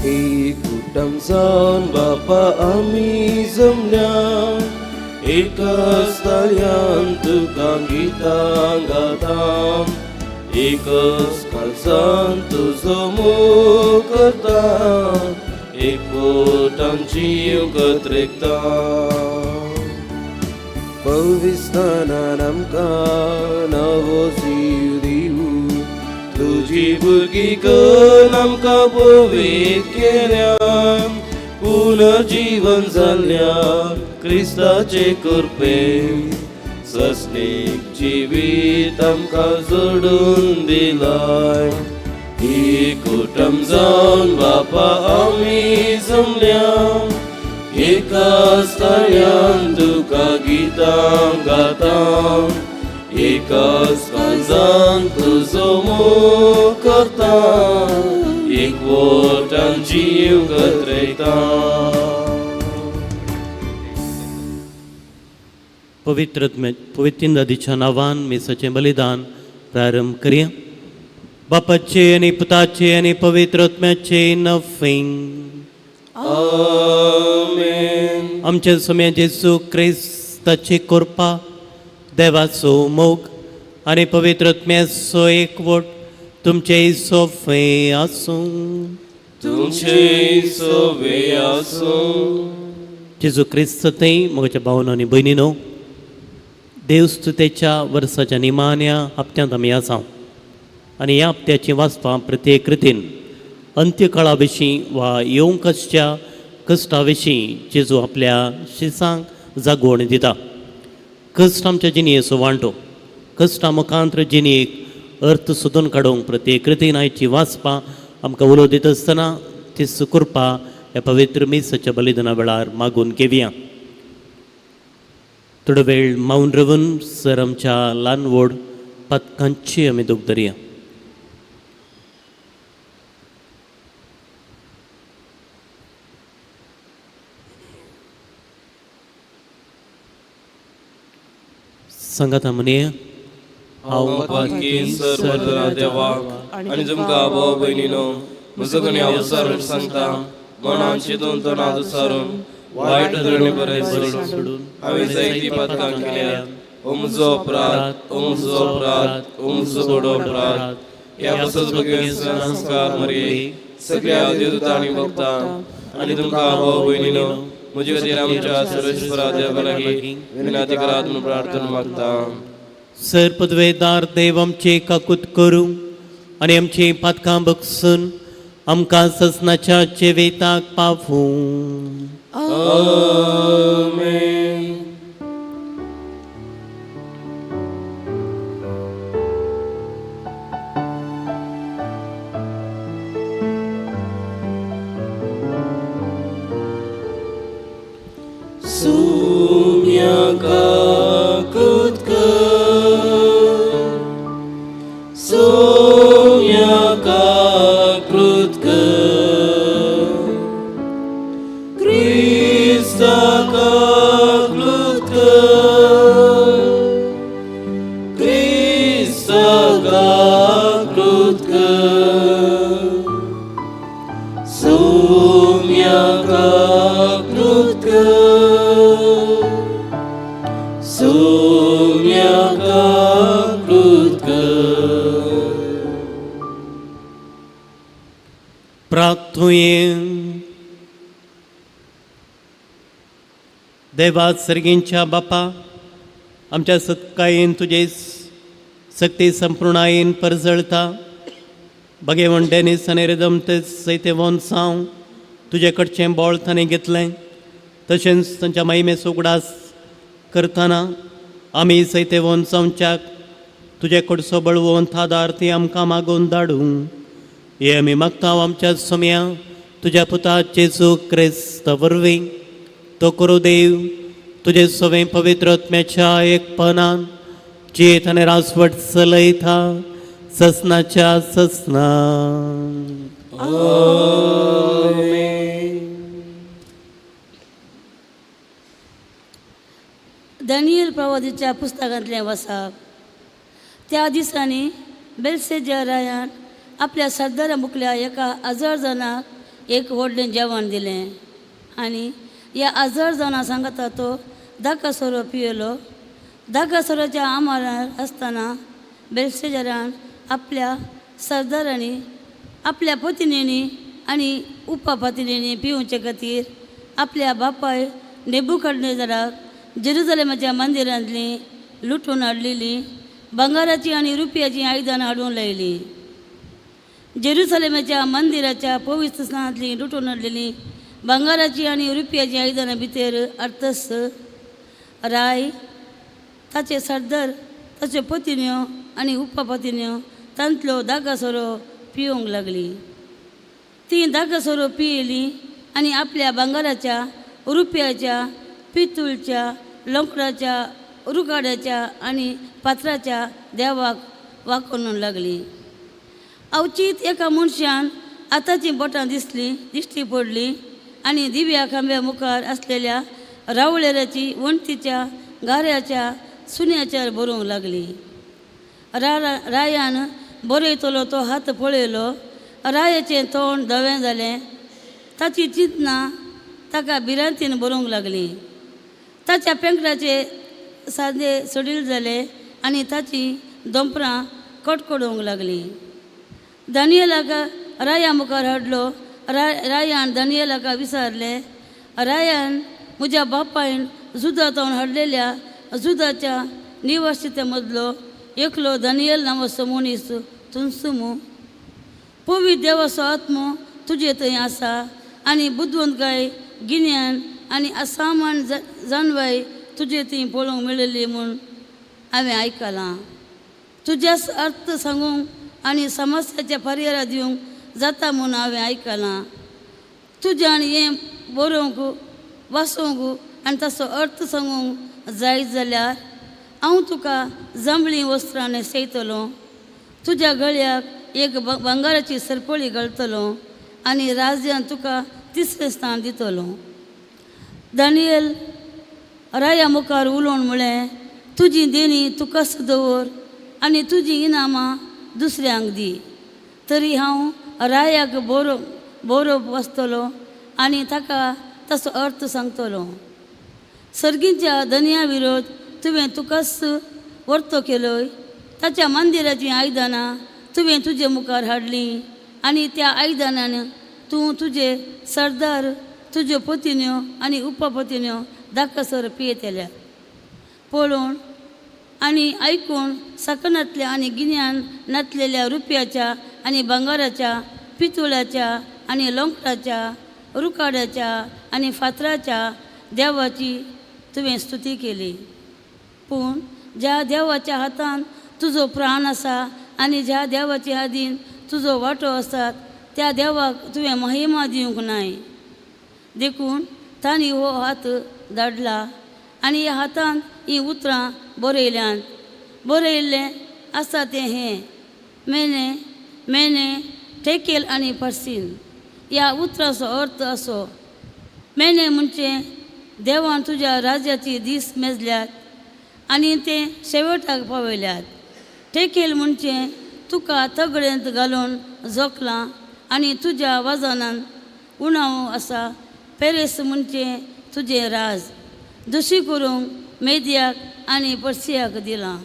एकूटम जावन बापा आमी जमल्या, एकच तळ्यान तुका गितां गातां, एकच काळजान तुजो मोग करता, एकवटान जीव कत्रेकता. पवित्रान आमकां नवो जीव दिवूं, तुजी भुरगीं करून आमकां पवित्र केल्या, पुनर्जीवन जाल्ल्या क्रिस्ताचे कृपेन सस्तीक जिवीत आमकां जोडून दिलाय. एकूटम जावन बापा आमी जमल्या, एकाच तळ्यान तुका गितां गातां, एकाच काळजान तुजो मोग करता, एकवटान जीव कत्रेता. पवित्र नदीच्या नावान मिसाचें बलिदान प्रारंभ करुया. बापाचे आनी पुताचे आनी पवित्र आत्म्याचे नफें. आमेन. आमचे सोम्या जेजू क्रिस्ताची कृपा, देवाचो मोग आनी पवित्र आत्म्याचो एकवट तुमचे सोफे आसूं. तुमचे सोबे आसूं. जेजू क्रिस्त थंय म्हज्या भावन आनी भयणीनो, देवस्तुतेच्या वर्साच्या निमाण्या हप्त्यांत आमी आसा आनी ह्या हप्त्याची वाचपां प्रत्येक रितीन अंत्यकाळा विशीं वा येवंक आसच्या कश्टा विशीं जेजू आपल्या शिसांक जागोवण दिता. कश्ट आमच्या जिणयेचो वांटो, कश्टा मुखांत्र जिणयेक अर्थ सोदून काडूंक प्रत्येक रितीन आयची वाचपां आमकां उलो दित आसतना ती सुकृपा ह्या पवित्र मिसाच्या बलिदाना वेळार मागून घेवया. थोडो वेळ मौन रावन सर आमच्या ल्हान व्हड पथकांची आमी दूख धरया. सांगात म्हणया. हांव पथकी सर्वधरा देवाक आनी तुमकां भाव भयणीनो, म्हजो कोणी अवसर सांगता, मनान चिंतून तोंडात उसारून वायट धरणी बरें सोडून हांवें जायतीं पथकां केल्यात. ओ म्हजो अपराध, ओ म्हजो अपराध, ओ म्हजो व्हडो अपराध. ह्या पासून भगवेन संस्कार मरे सगळ्या देवदूतांनी भक्तां आनी तुमकां भाव भयणीनो, म्हजे खातीर आमच्या सर्वेश्वरा देवा लागीं विनंती करात म्हूण प्रार्थना मागता. सर पदवेदार देव आमचे काकूत करूं आनी आमची पातकां बगसून आमकां ससनाच्या चेवेताक पावूं. आमेन. Sumyaka kutka, Sumyaka kutka, Kristaka kutka, Kristaka kutka, Sumyaka kutka. Sumyaka krutka. प्रार्थुयें. देवा सर्गींच्या बापा, आमच्या सत्कायेन तुजे सक्ती संपूर्णायेन परजळता. भगेवन डेनीस आनी रेदमते सैते वोनसांव तुजे कडचें बोळ ताणें घेतलें. तशेंच तांच्या महिमेचो उगडास करतना आमी सैते वोनसांवच्याक तुजे कडचो बळवंत आदार ती आमकां मागून धाडूं. हे आमी मागता आमच्या सोम्या तुज्या पुता जेजू क्रिस्त वरवीं. तो करू देव तुजे सोवें पवित्र आत्म्याच्या एकपणान जेत आनी रासवट चलयता ससनाच्या ससना. दानियल प्रवादीच्या पुस्तकांतलें वाचप. त्या दिसांनी बेलशेजारान आपल्या सरदारा मुखल्या एका 1000 जाणांक एक व्हडलें जेवण दिलें आनी ह्या आजार जावना सांगता तो धाका सोरो पियेलो. धाका सोरोच्या आमारार आसतना बेलशेजारान आपल्या सरदारांनी आपल्या पत्नींनी आनी उपपत्नींनी पिवचे खातीर आपल्या बापाय नेबुकदनेझराक जेरुसलेमाच्या मंदिरांतली लुटून हाडलेली बंगाराची आनी रुपयाची आयदनां हाडून लायली. जेरुसलेमाच्या मंदिराच्या पवित्र स्थानांतली लुटून हाडलेली बंगाराची आनी रुपयाची आयदनां भितर अर्थस राय, ताचे सरदार, ताच्यो पत्न्यो आनी उपपत्न्यो तांतलो धाका सोरो पिवंक लागली. ती धाका सोरो पियेली आनी आपल्या बंगाराच्या, रुपयाच्या, पितूळच्या, लोंकडाच्या, रुखाड्याच्या आनी पात्राच्या देवाक वाखून लागली. अवचीत एका मनशान आतांची बोटां दिश्टी पडली आनी दिव्या खांब्या मुखार आसलेल्या रावळेराची वणटीच्या गाऱ्याच्या सुन्याचेर बरोवंक लागली. रायान बरयतलो तो हात पळयलो. रायाचें तोंड धवें जालें. ताची चिंतना ताका भिरांतीन बरोवंक लागली. ताच्या पेंकटाचे सादे सडील जाले आनी ताची दोंपरां कडकडूंक लागली. दानियेलाक राया मुखार हाडलो. रायान दानियेलाका विचारलें, रायान म्हज्या बापायन जुदांतून हाडलेल्या जुदाच्या निवासिते मदलो एकलो दानियल नांवाचो मनीस तुमसुमू? पवित्र देवाचो आत्मो तुजे थंय आसा आनी बुद्वंतकाय, गिन्यान आनी असामान्य जानवाय तुजे थंय पळोवंक मेळिल्ली म्हूण हांवें आयकलां. तुज्यास अर्थ सांगूंक आनी समस्याचे पर्याय दिवंक जाता म्हूण हांवें आयकलां. तुज्यान हें बरोवंक, वाचूंक आनी ताचो अर्थ सांगूंक जाय जाल्यार हांव तुका जांबळी वस्त्रां न्हेसयतलो. तुज्या गळ्याक एक बंगाराची सरपळी घालतलो आनी राज्यान तुका तिसरें स्थान दितलो. दानियल राया मुखार उलोवन म्हळें, तुजी देणी तुकाच दवर आनी तुजी इनामां दुसऱ्यांक दी. तरी हांव रायाक बरोवप वाचतलो आनी ताका ताचो अर्थ सांगतलो. सर्गीच्या धन्या विरोध तुवें तुकाच वर्तो केलोय. ताच्या मंदिराचीं आयदनां तुवें तुजे मुखार हाडलीं आनी त्या आयदनान तूं तुजे सरदार, तुज्यो पत्न्यो आनी उपपत्न्यो धाकसर पियेतल्या. पळोवन आनी आयकून सकनांतल्या आनी गिन्यान नातलेल्या रुपयाच्या आनी बंगाराच्या, पितूळाच्या आनी लोंकडाच्या, रुखाड्याच्या आनी फातराच्या देवाची तुवें स्तुती केली. पूण ज्या देवाच्या हातान तुजो प्राण आसा आनी ज्या देवाचे हातीन तुजो वांटो आसा त्या देवाक तुवें महिमा दिवंक नाय. देखून तांणी हो हात धाडला आनी ह्या हातान हीं उतरां बरयल्यांत. बरयल्लें आसा तें हें, मेने मेने टेकेल आनी पर्सीन. ह्या उतराचो अर्थ असो, मेने म्हणजे देवान तुज्या राज्याची दीस मेजल्यात आनी ते शेवटाक पावयल्यात. टेकेल म्हणजे तुका तगडेंत घालून जोखलां आनी तुज्या वजनान उणाव आसा. पेरेस म्हणजे तुजें राज दुशी करूंक मेदियाक आनी पर्सियाक दिलां.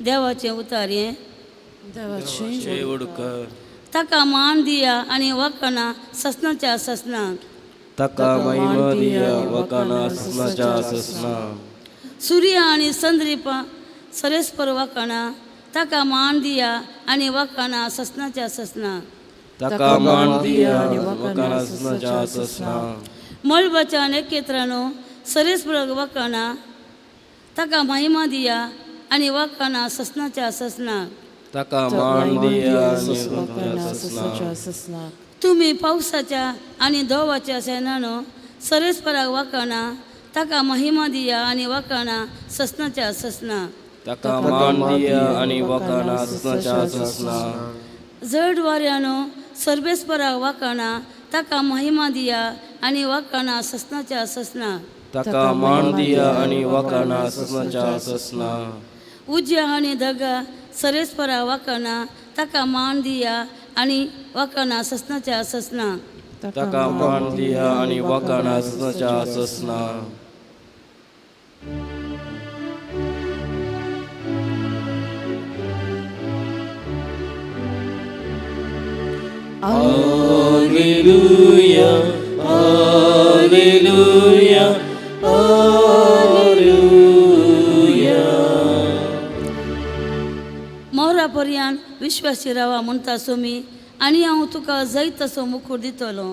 देवाचें उतार हें. जय वडकर. ताका मान दिया आनी वखणां ससनाच्या ससनाक. ताका महिमा दिया वकाना ससनाच्या ससनाक. सूर्य आनी चंद्रिपा सरेस्पर वखणां. ताका मान दिया आनी वखणां ससनाच्या ससनाक. ताका मान दिया वकाना ससनाच्या ससनाक. मळबाच्या नखेत्रांनो सरेस्पर वखणां. ताका महिमा दिया आनी वखणां ससनाच्या ससनाक. ताका मान दिया आनी वकाना ससनाच्या ससनाक. तुमी पावसाच्या आनी धोवाच्या सेनानो सरेस्पराक वखणां. ताका महिमा दिया आनी वखणां ससनाच्या ससनाक. ताका मान दिया आनी वकाना ससनाच्या ससनाक. जड वाऱ्यानो सर्वेस्पराक वखणां. ताका महिमा दिया आनी वखणां ससनाच्या ससनाक. ताका मान दिया आनी वकाना ससनाच्या ससनाक. उज्या आनी धगा सरेस्पराक वखणां. ताका मान दिया आनी वखणां ससनाच्या ससनाक. ताका मान दिया आनी वाकाना सचा ससना Hallelujah, Hallelujah, Hallelujah. मोरा पर्यंत विश्वासी रावा म्हणटा सोमी आनी हांव तुका जाय तसो मुकूट दितलो.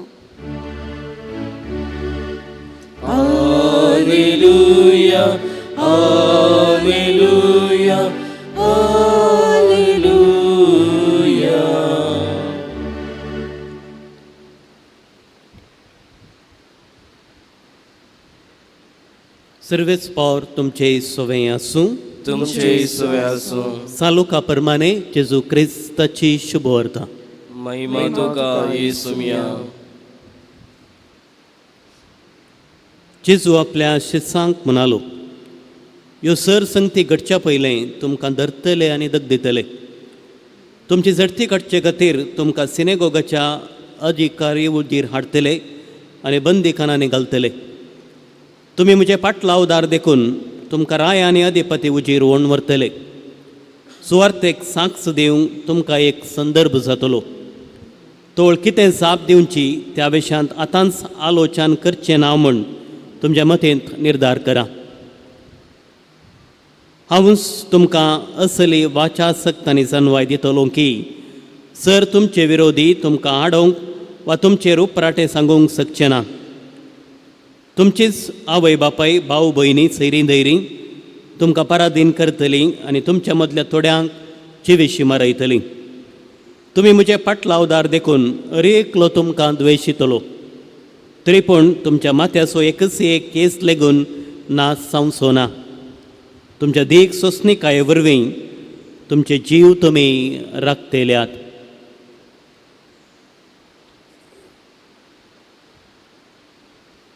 Hallelujah, Hallelujah, Hallelujah. सर्वेच पावर तुमचे सोवें आसूं. तुमचे सवे आसूं. सालुका प्रमाणे जेजू क्रिस्ताची शुभ वार्ता. महिमा तुका येसुमिया. जेजू आपल्या शिष्यांक म्हणालो, ह्यो सर संगती घडच्या पयलें तुमकां धरतले आनी दगदितले. तुमची झडती काडचे खातीर तुमकां सिनेगोगाच्या अधिकारी उजीर हाडटले आनी बंदीखानांनी घालतले. तुमी म्हजे पाटलावदार देखून तुमकां राय आनी अधिपती उजीर व्हरून व्हरतले. सुवार्थेक साक्ष दिवंक तुमकां एक संदर्भ जातलो. तोळ कितें जाप दिवची त्या विशयांत आतांच आलोचन करचें ना म्हूण तुमच्या मतेंत निर्धार करा. हांवूच तुमकां असली वाचासक्त आनी सनवाय दितलो की सर तुमचे विरोधी तुमकां आडोवंक वा तुमचेर उपराटे सांगूंक शकचे ना. तुमचीच आवय बापाय भाव भयणी सैरीं धैरीं तुमकां पराधीन करतलीं आनी तुमच्या मदल्या थोड्यांक जिवेशी मारयतलीं. तुमी म्हजे पाटलावदार देखून एकलो तुमकां द्वेशितलो. तरी पूण तुमच्या माथ्याचो एकच एक केस लेगून नाश जावचो ना. तुमच्या देख सोंसणिकाये वरवीं तुमचे जीव तुमी राखतल्यात.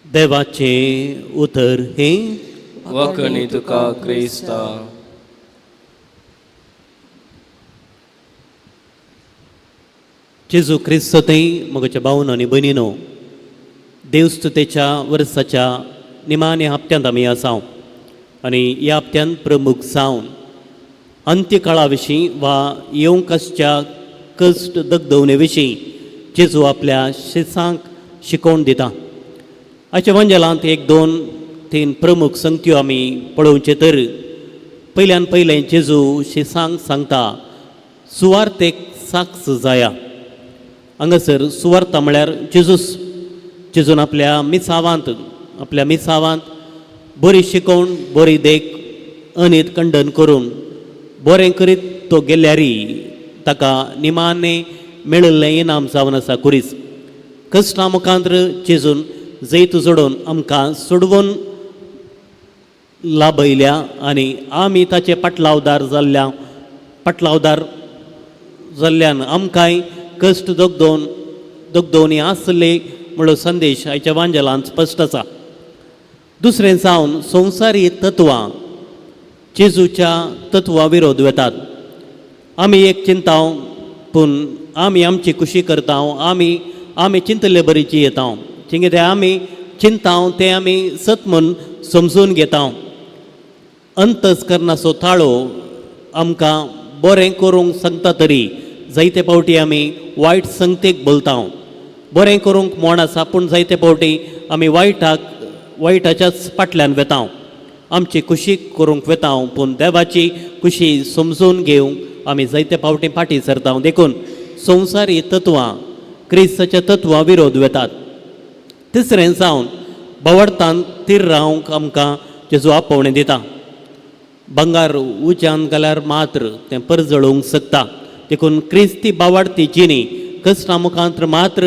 देवाचें उतर हें वखणी तुका क्रिस्ता. जेजू क्रिस्तोतय मोगाच्या भावन आनी भयणीनो, देवस्तुतेच्या वर्साच्या निमाण्या हप्त्यांत आमी आसांव आनी ह्या हप्त्यान प्रमुख जावन अंत्यकाळा विशीं वा येवंक आसच्या कश्ट दगदवणे विशीं जेजू आपल्या शिसांक शिकोवन दिता. आयच्या वंजलांत 1-2-3 प्रमुख संगत्यो आमी पळोवचे तर पयल्यान पयलें जेजू शिसांक सांगता सुवार्थेक साक्ष जाया. हांगासर सुवार्ता म्हळ्यार जेजून आपल्या मिसावांत बरी शिकोवन बरी देख अनीत खंडन करून बरें करीत तो गेल्यारी ताका निमाणें मेळिल्लें इनाम जावन आसा कुरीस. कश्टां मुखांतर जेजून जैत जोडून आमकां सोडवून लाभयल्या आनी आमी ताचे पाटलावदार जाल्ल्यान आमकांय कश्ट दोगदोवनी आसले म्हणलो संदेश आयच्या वांजलांत स्पश्ट आसा. दुसरें जावन संवसारी तत्वां जेजूच्या तत्वा विरोध वेतात. आमी एक चिंताव पूण आमी आमची खुशी करता. आमी चिंतले बरी जियेता. कितें आमी चिंताव तें आमी सत म्हूण समजून घेता. अंतस्करणाचो ताळो आमकां बरें करूंक सांगता तरी जायते फावटी आमी वायट संगतेक बोलता. बरें करूंक म्हण आसा पूण जायते फावटी आमी वायटाच्याच फाटल्यान वेता. आमची खुशी करूंक वेता पूण देवाची खुशी समजून घेवंक आमी जायते फावटी फाटी सरता. देखून संवसारी तत्वां क्रिस्ताच्या तत्वा विरोध वेतात. तिसरें जावन भवडतान तीर रावंक आमकां जेजू आपोवणें दिता. बंगार उज्यान घाल्यार मात्र तें परजळोवंक शकता. देखून क्रिस्ती बावाडती जिणी कश्टां मुखांतर मात्र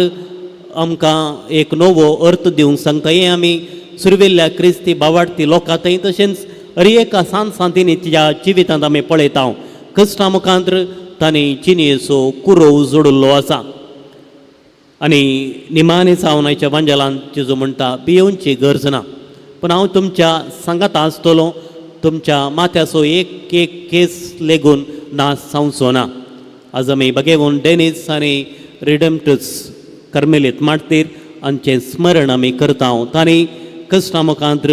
आमकां एक नवो अर्थ दिवंक सांगता. हें आमी सुरविल्ल्या क्रिस्ती बावाडती लोकांतय तशेंच हरएका सांतिनी तिच्या जिवितांत आमी पळयता. कश्टां मुखांतर तांणी जिणेचो कुरो जोडिल्लो आसा. आनी निमाणे जावन आयच्या वांजलांत जेजू म्हणटा भियोवची गरज ना पूण हांव तुमच्या सांगात आसतलो. तुमच्या माथ्याचो एक केस लेगून नाश जावचो ना. आज आमी भगेवून डेनीस आनी रिडम्टस कर्मेलीत मारतीर हांचें स्मरण आमी करता. तांणी कश्टां मुखांत्र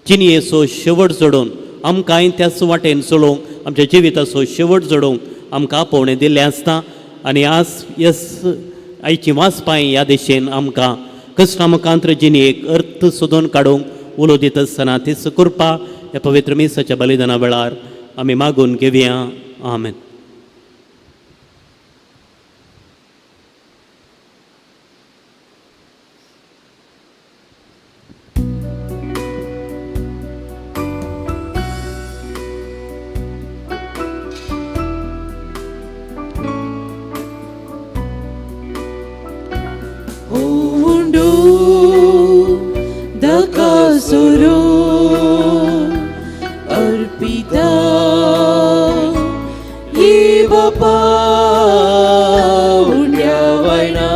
जिणयेचो शेवट जोडून आमकांय त्याच वाटेन चलोवंक आमच्या जिविताचो शेवट जोडूंक आमकां आपोवणें दिल्लें आसता. आनी आज आयची वाचपाय ह्या दिशेन आमकां कश्टां मुखांत्र जिणयेक अर्थ सोदून काडूंक उलो दित आसतना तीच कृपा ह्या पवित्र मिसाच्या बलिदाना वेळार आमी मागून घेवया. आमेन. Arpita ye bapa unya vaina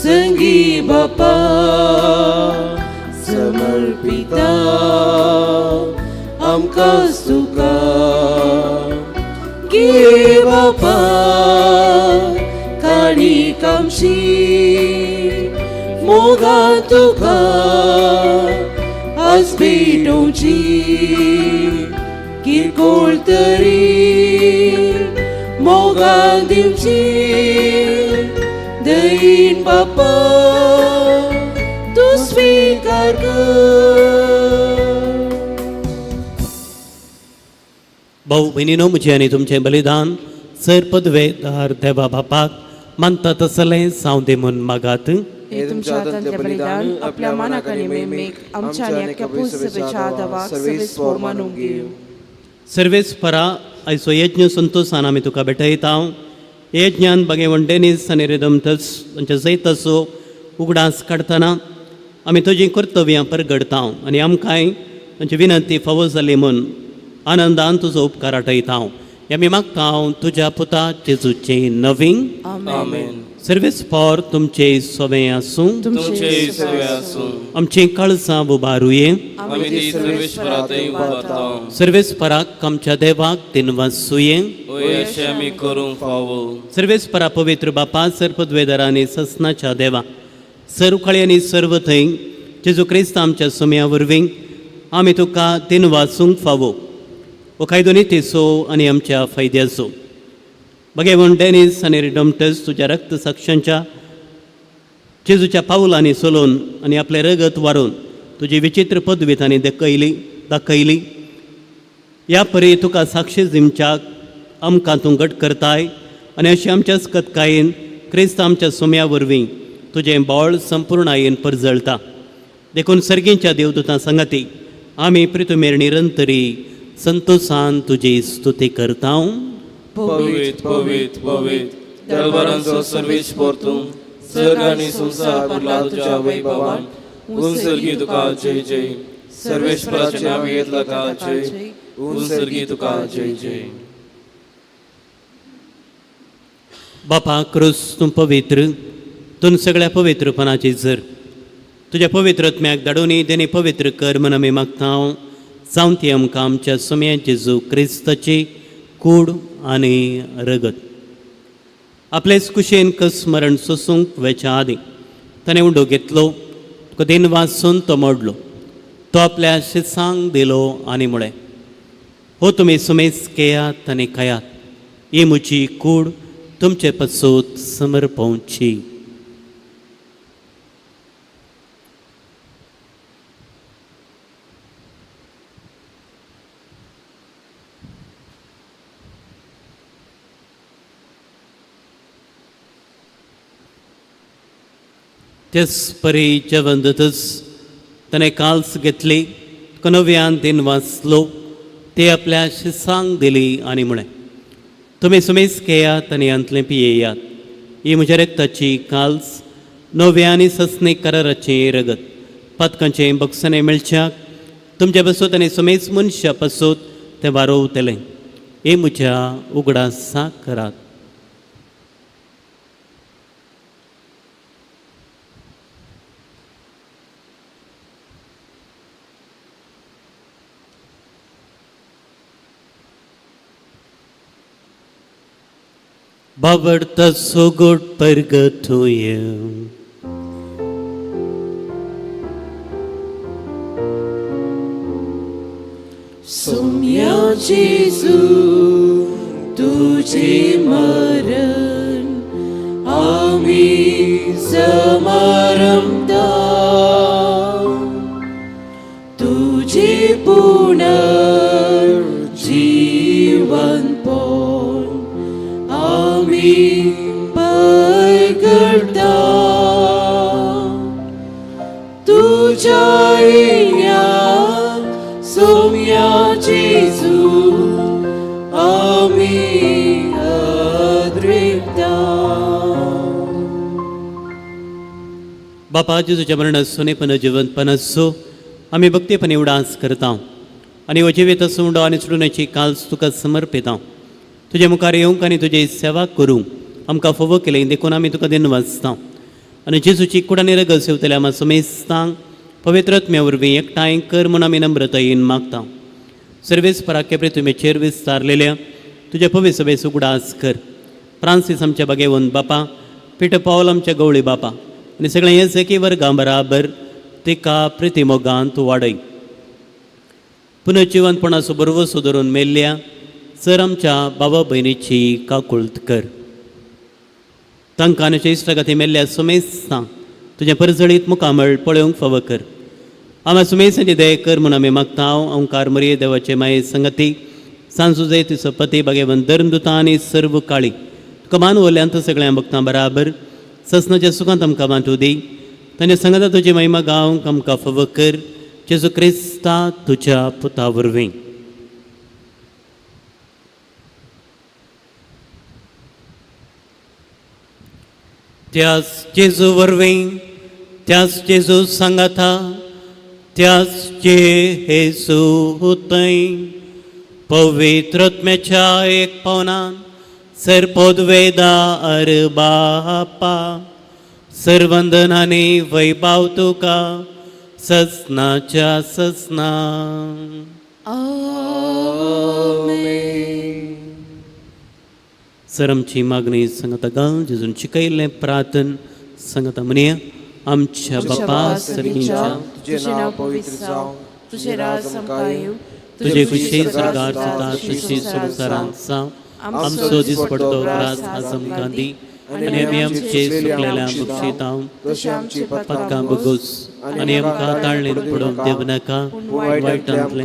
sangi bapa samarpita amka suka ge bapa kani kamshi moga tuka आज भेटोची किरकोळ तरी मोगान दिवची दैन बापा तू स्वीकार कर. भाऊ भयणीनो, म्हजें आनी तुमचें बलिदान सर पदवेदार देवा बापाक मानता तसलें साव दे म्हूण मागात. हे तुमच्या हातांतलें बलिदान आपल्या मनाक आनी मेमेक आमच्या आनी आख्या पुसबेच्या आदावाक सर्वेस्वर मानूंक घेव. सर्वेस्परा आयचो यज्ञ संतोशान आमी तुका भेटयता. यज्ञान भगवंतेनीस आनी रिदमतस तांच्या जैताचो उगडास काडटना आमी तुजीं कर्तव्यां परगडता आनी आमकांय तांची विनंती फावो जाली म्हूण आनंदान तुजो उपकार आठयता. हे आमी मागता तुज्या पुता जेजूचें नवीन. आमेन. सर्वेस्पर तुमचे सवें आसूं. तुमचे सवे आसूं. आमचीं काळजां उबारुये. आमी ती सर्वेश्वरातय उबारता. सर्वेस्पराक आमच्या देवाक दिनवासुये. होय अशें आमी करूंक फावो. सर्वेस्परा पवित्र बापा सर्पद्वेदारांनी ससनाच्या देवा सर उखळे आनी सर्व थंय जेजू क्रिस्त आमच्या सुम्या वरवीं आमी तुका दिनवासूंक फावो. वो कायदो नितीचो आनी आमच्या फायद्याचो भगवान डेनिस आनी रिडमटस तुज्या रक्त साक्षांच्या जेजूच्या पावलांनी चलोवन आनी आपले रगत वारून तुजी विचित्र पदवी तांणी दाखयली. ह्या परी तुका साक्षी दिवच्याक आमकां तूं घट करताय आनी अशें आमच्याच कतकायेन क्रिस्त आमच्या सुम्या वरवीं तुजें बोळ संपूर्णायेन परजळटा. देखून सर्गींच्या देवदूतां संगती आमी प्रितुमेर निरंतरी संतोषान तुजी स्तुती करता. पवित पवित पवित दरबारांचो सर्वेश्वर तूं सर्ग आनी संसार भरला तुज्या वैभवान. उंसर्गी तुका जय जय. सर्वेश्वराचें नांव घेतला का जय. उंसर्गी तुका जय जय. बापा क्रूस तूं पवित्र, तूं सगळ्या पवित्रपणाची जर तुज्या पवित्रत्म्याक धाडूनी तेणी पवित्र कर म्हूण आमी मागता. जावं ती आमकां आमच्या सुम्या जेजू क्रिस्ताची कूड आनी रगत आपलेच कुशेन स्मरण सोसूंक वेच्या आदी ताणें उंडो घेतलो, तुका दिन वाचून तो मोडलो, तो आपल्या शिसांक दिलो आनी म्हळें, हो तुमी सुमेस केयात आनी खायात, ही म्हजी कूड तुमचे पसूत समर्पवची. तेच परी जेवण दितच ताणें काल्स घेतली, तुका नव्यान दिन वाचलो, ते आपल्या शिसांक दिली आनी म्हळें, तुमी सुमेस केयात आनी अंतलें पियेयात, ही म्हज्या रक्ताची काल्स नव्या आनी सस्नीक कराराचें रगत. पातकांचें बक्षणें मेळच्याक तुमचे बसूत आनी सुमेस मनशा पसूत तें वारोवतलें, हे म्हज्या उगडासाक करात. Bavarta sogot purgatoria. Sumya Jesu, तुझे मरण आम्ही समरमता, तुझे पुनर्जीवन पण आम्ही करता, तुझ्या येण्यात सौम्या जेजू आम्ही अद्रिक्ता. बापा जेजूच्या मरणाचो पण जिवंतपण असो आम्ही भक्तीपणे उडास करता आणि जिवीत सोंड आणि सोडण्याची काल्स तुका समर्पिता. तुझे मुखार येवंक आनी तुझी सेवा करूंक आमकां फोव केले देखून आमी तुका दिन वाचता आनी जेजूची कुडानी रग सेवतले आमा समेस्तांक पवित्रत्म्या वरवीं एकठांय कर म्हूण आमी नम्रतायेन मागता. सर्वेस पराकेप्रे तुमेचेर विस्तारलेल्या तुझ्या पवित्र सभेस उगडास कर. फ्रांसीस आमच्या बागेवन बापा, पिटर पॉल आमच्या गवळी बापा आनी सगळें हें एके वर्गां बराबर तिका प्रितीमोगान तूं वाडय. पुनर्जिवंतपणाचो बरवो सुदरून मेल्ल्या सर आमच्या बाबा भयणीची काकुळट कर. तांकां आनी इश्टगाती मेल्ल्या सुमेस्तांक तुजें परजळीत मुखामळ पळोवंक फाव कर. आम्हा सुमेसाची दय कर म्हूण आमी मागता. ओंकार मरिये देवाचे माये संगती सांजुजे तिचो पती भगेवन धर्मदुतां आनी सर्व काळी तुका मान वल्ल्यांत सगळ्या भक्तां बराबर ससनाच्या सुखांत आमकां वांटू दी. ताणे संगता तुजी महिमा गावंक आमकां फाव कर. जेजू क्रिस्ता तुज्या पुता वरवीं. त्याच जेजू वरवीं, त्याच जेजू सांगाता, त्याच जेजू थंय पवित्रत्म्याच्या एक पवनान सरपोदवेदा बापा सर्वंदनाने वैभाव तुका ससनाच्या ससना. सर आमची मागणी सांगता गाल जेजून शिकयल्लें प्रार्थन सांगता म्हणया. आमच्या बापा सर्गींच्या तुझे नाव पवित्र जावं, तुझे राज आमकां येवं, तुझे खुशी सरकार जाता तशी संवसारांत जावं. आमचो दीस पडतो रास आज आमकां दी आनी आमी आमचे चुकलेल्या बक्षिता तशी आमची पदकां बगोस आनी आमकां ताळणेर पडोवंक देव नाका वायटांतले.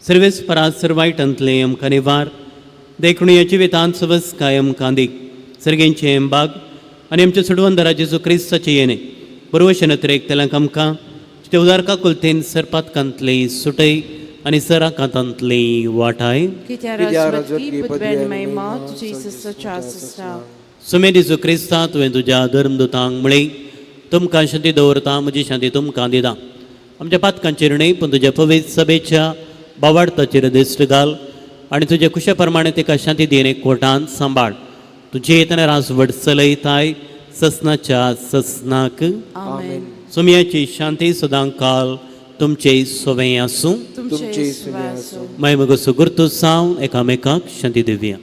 सर्वेस परासर वायटांतले आमकां निवार. देखून ह्या जिवितांत सवस काय आमकां दी. सर्गेंचे बाग आनी आमच्या सुडवंदरा जेजू क्रिस्ताचे येणे बरोवशे नत्रेक तेलांक आमकां ते उदारका कुलतेन सरपातकांतली सुटय आनी सराकांतांतली वाटाय. कित्या राजवटकी पदव्यान महिमा तुझी सच्चा आसा. सुमे जेजू क्रिस्ता तुवें तुज्या धर्मदुतांक म्हळें तुमकां शांती दवरता, म्हजी शांती तुमकां दिता. आमच्या पातकांचेर न्हय पूण तुज्या पवित्र सभेच्या बावार्थाचेर दिश्ट घाल आनी तुजे कुशे प्रमाणे तिका शांती दिवन एकवटान सांबाळ. तुजे येतना राजवट चलयताय ससनाच्या ससनाक. आमेन. सुमयाची शांती सदां काल तुमचे सोवें आसूं. तुमचे सुवास आसूं. मैमगसो गुर्तू सावन एकामेकाक शांती दिवया.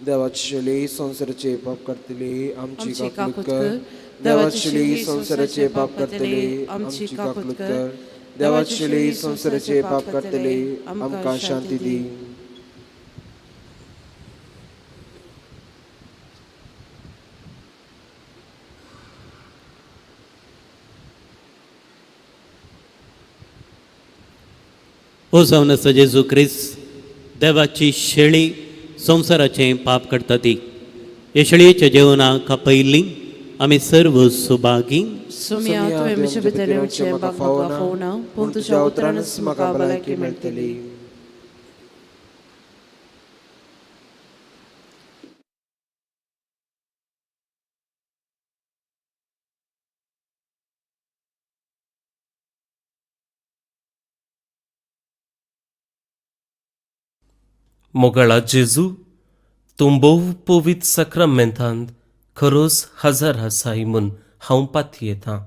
देवाची संसाराचे पाप करतले आमची काकुळट काकुळट कर. कर. देवाची संसाराचे पाप करतले आमची काकुळट कर. देवाची संसाराचे पाप करतले आमकां शांती दी. हो जावन आसा जेजू क्रिस्त देवाची शेळी संवसाराचें पाप करता ती. हे शेळयेच्या जेवणाक आपयल्ली आमी सर्व सुभागी. सुम्या तुवें म्हजे भितर येवचें म्हाका फावना, पूण तुज्या उतरानच म्हाका भलायकी मेळटली. मोगळा जेजू तूं बहु पवित्र सक्रामेंतांत खरोच हजर आसाय म्हूण हांव पातयेतां.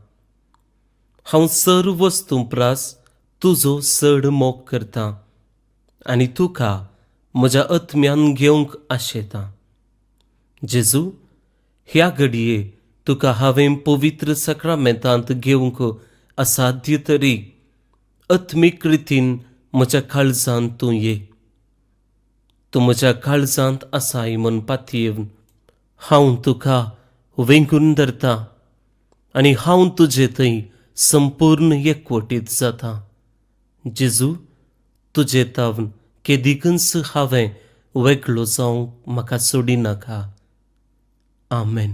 हांव सर्व वस्तू प्रास तुजो चड मोग करतां. आनी तुका म्हज्या आत्म्यान घेवंक आशेता. जेजू, ह्या घडये तुका हांवें पवित्र सक्रामेंतांत घेवंक असाध्य तरी आत्मीक रितीन म्हज्या काळजांत तूं ये. तूं म्हज्या काळजांत आसाय म्हूण पातयेवन हांव तुका वेंगून धरतां आनी हांव तुजे थंय संपूर्ण एकवटीत जाता. जेजू, तुजे तावन केदिकच हांवें वेगळो जावंक म्हाका सोडिनाका. आमेन.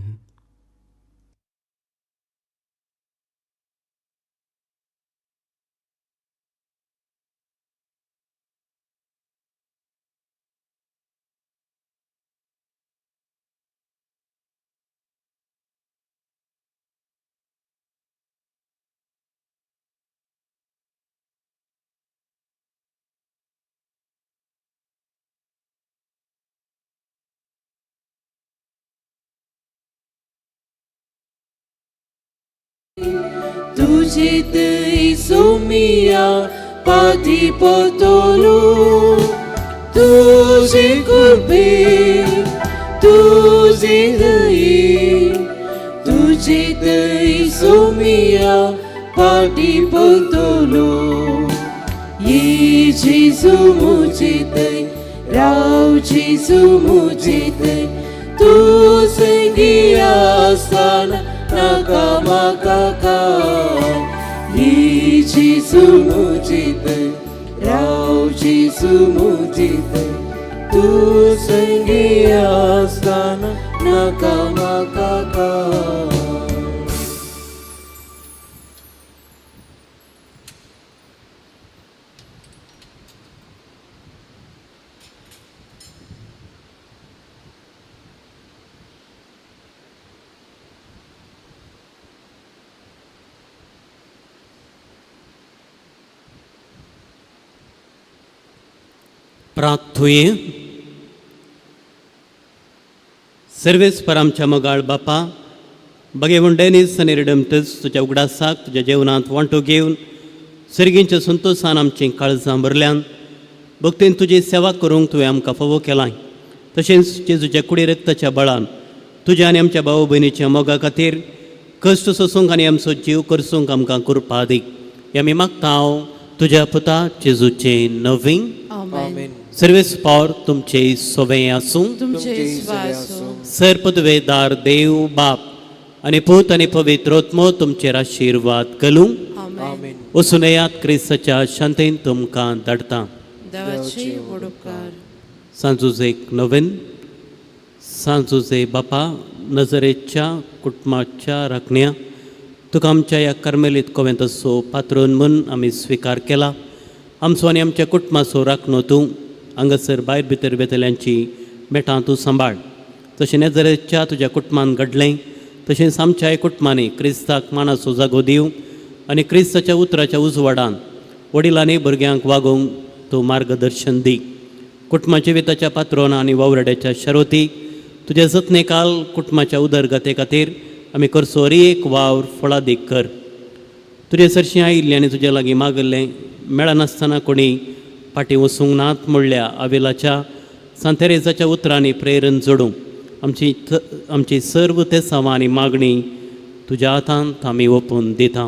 तुझे सोमिया पाती पोतोलू तुझे कुर्बे तुझे दई तुझे सोमिया पाती पोतोलू ये जेजू मुझे दई राव जेजू मुझे दई तू संगिया साना नाका माका का ये जेजू मुझे दे राव जेजू मुझे दे तू संगी आस्ताना नाका माका का. प्रार्थुये. सर्वेस्पर आमच्या मोगाळ बापा, बगेवून डेनीस आनी रिडमटस तुज्या उगडासाक तुज्या जेवणांत वांटो घेवन सर्गींच्या संतोशान आमचीं काळजां भरल्यान भक्तीन तुजी सेवा करूंक तुवें आमकां फावो केलाय. तशेंच जेजूच्या कुडी रक्ताच्या बळान तुज्या आनी आमच्या भाव भयणीच्या मोगा खातीर कश्ट सोसूंक आनी आमचो जीव करसूंक आमकां कृपा दी. हें आमी मागता हांव तुज्या पुता जेजूचे नवी. आमेन. सर्वेस्पर तुमचे सोबे आसूं. तुमचे स्वासो सर्पदवेदार देव बाप आनी पूत आनी पवित्रोत्मो तुमचेर आशिर्वाद घालूं. आमेन. वचून येयात क्रिस्ताच्या शांतेन तुमकां धाडटा. देवाचे वडोपकार. सांजुजेक नवीन. सांजुजे बापा, नजरेच्या कुटुंबाच्या राखण्या तुका आमच्या ह्या कार्मेलीत कोवेंतसो पात्रोन म्हूण आमी स्विकार केला. आमचो आनी आमच्या कुटुंबाचो राखणो तूं हांगासर भायर भितर बेतल्यांची बेठां तूं सांबाळ. तशें नजरेच्या तुज्या कुटुंबान घडलें तशेंच आमच्या कुटुंबांनी क्रिस्ताक मानाचो जागो दिवं आनी क्रिस्ताच्या उतराच्या उजवाडान वडिलांनी भुरग्यांक वागोवंक तूं मार्गदर्शन दी. कुटुंबाच्या जिविताच्या पात्रोना आनी वावरड्याच्या शारोती तुज्या जतने काल कुटुंबाच्या उदरगते खातीर आमी करचो एक वावर फळादीक कर. तुजे सरशीं आयिल्लें आनी तुज्या लागीं मागल्लें मेळनासतना कोणी फाटीं वसूंक नात म्हणल्या आवेलाच्या सांतेरेजाच्या उतरांनी प्रेरण जोडूं आमची सर्व तेसांवां आनी मागणी तुज्या हातांत आमी ओपून दिता.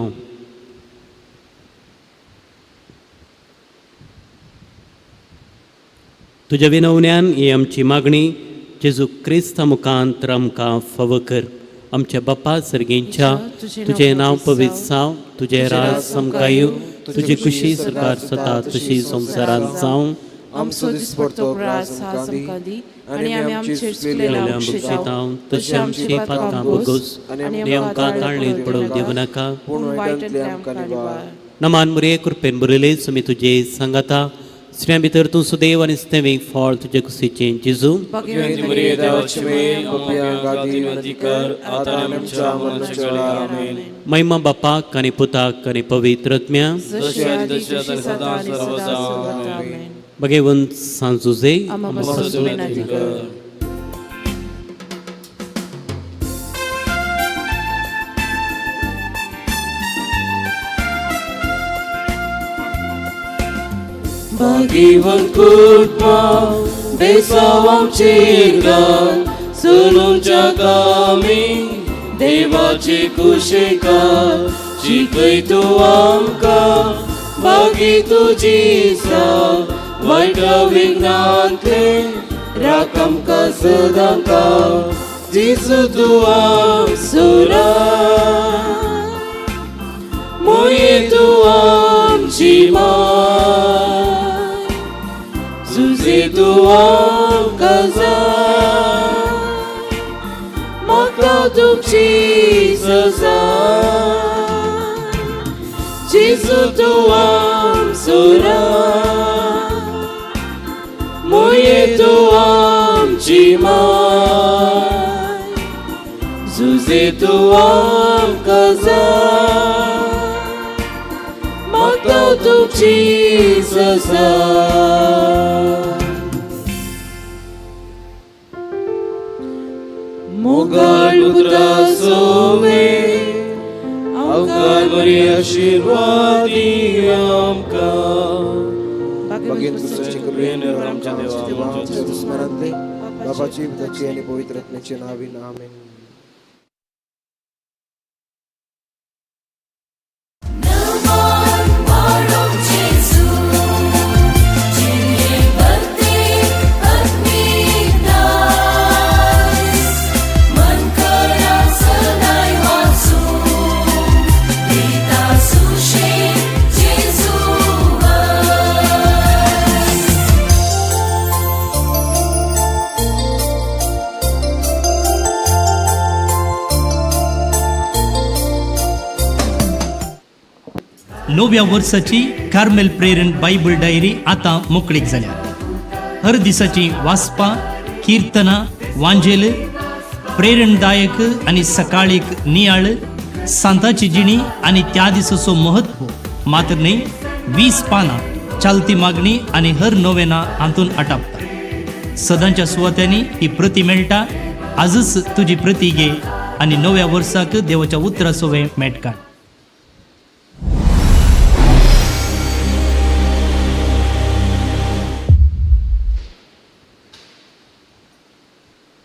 तुज्या विनवण्यान ही आमची मागणी जेजू क्रिस्त मुखांत आमकां फावो कर. आमच्या बापा सर्गेंच्या तुजें नांव पवित्र जावं, तुजें राज समका येवं, तुजी खुशी सरकार सता तशी संवसारांत जावं. आमचो दिसपडटो ग्रास आमकां दी आनी आमी आमचेर चुकलेल्या बक्षितां तशी आमची पातकां बगोस आनी आमकां ताळणेंत पडोवंक दिवं नाका. पूण वायटांतल्यान आमकां निवार. नमान मुरे कृपेन बरयलेच आमी तुजे सांगाता. स्त्रियां भितर तूं सुदैव आनी स्तवेक फळ तुजे कुशीचें जेजू. महिमा बापाक आनी पुताक आनी पवित्र आत्म्या भगवंत सांजुजे Bagiwan kutma besawam chirgan Sununcha kami देवाची कुशिका शिकयतो आमकां बागी तुजी सा वायट विघ्नांतले राख आमकां सदांकां जेजू तूं आमचोरा मोये तूं आमची माय जुजे तूं आमकां जाय म्हाका तुमची सजाय जेजू तूं आमचोरा मोये तूं आमची माय जुजे तूं आमकां जाय म्हाका तुमची सजाय मोगाळ पुत्रा सोमे अवकार बरी आशीर्वादी आमकां भगीन पुत्राची कृपेने आमच्या देवा आमच्या स्मरणातले बापाची पिताची आणि पवित्र आत्म्याचे नावे आमेन. नव्या वर्साची कार्मेल प्रेरण बायबल डायरी आता मोकळीक जाल्या. हर दिसाची वाचपां, कीर्तनां, वांजेल, प्रेरणदायक आणि सकाळीक नियाळ, सांताची जिणी आणि त्या दिसाचो महत्व मात्र न्ही 20 पानां चालती मागणी आणि हर नोवेना हातून आटापता. सदांच्या सुवात्यांनी ही प्रती मेळटा. आजच तुजी प्रती घे आणि नव्या वर्साक देवाच्या उतरा सोवे मेट काड.